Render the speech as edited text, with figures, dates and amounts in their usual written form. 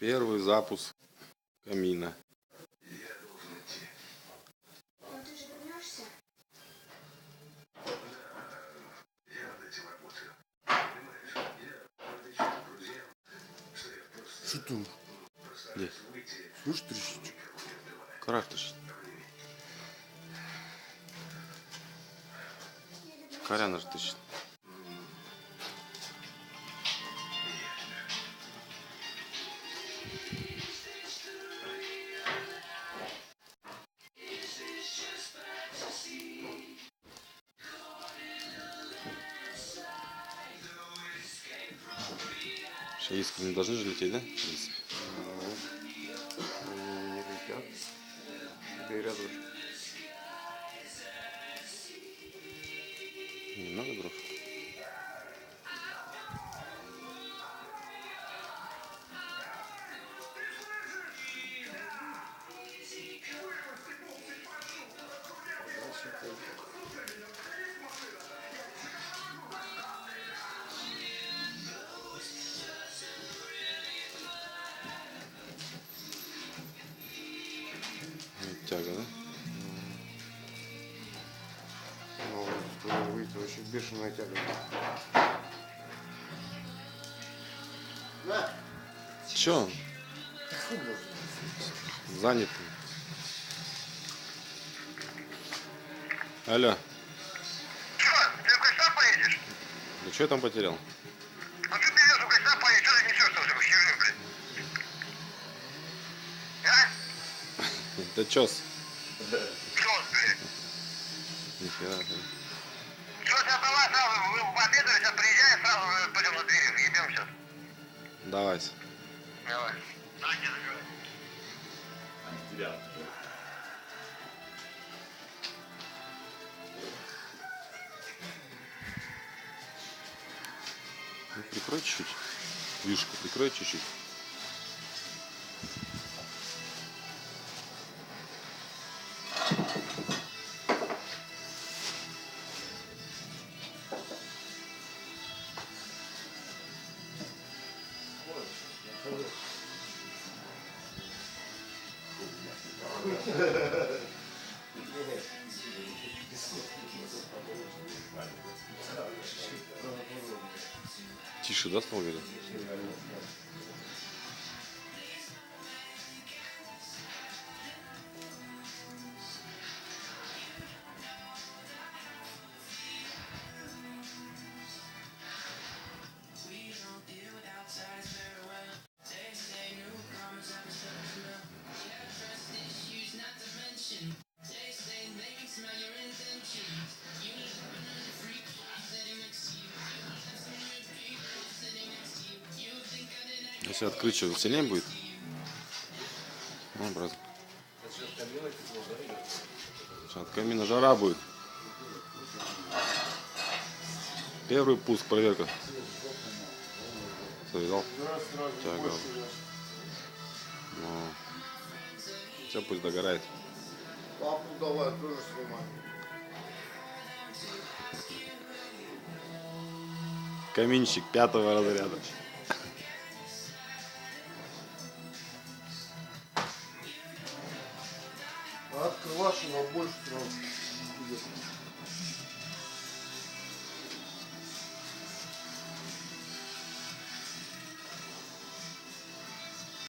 Первый запуск камина. Ну ты же вернешься? Что там? Где? Слышь, трещит? Карактыш. Коряна же тыщет. Сейчас искры не должны же лететь, да? В принципе. Не летят. Да и рядышком. Немного дров. Тяга, да? Ну, выйти вообще бешеная тяга. На! Че? Занят. Алло. Что, ты в гостях поедешь? Ну что я там потерял? Ну ты берешь в гостях поедешь, что ты несешь там херню, блядь? А? Это чёс. Что, блядь? Нихера. Что, сейчас давай сразу, вы пообедали, сейчас приезжай, сразу пойдем на двери, ебем сейчас. Давайте. Давай. На, не забивай. Ну, прикрой чуть-чуть. Вишку прикрой чуть-чуть. Тише, да, стал говорить? Если открыть, что сильнее будет? Ну, брат. От камина жара будет. Первый пуск, проверка. Завязал. Тяга. Ну. Все, пусть догорает. Папу давай тоже снимай. Каминчик 5-го разряда. А открывашь его больше сразу.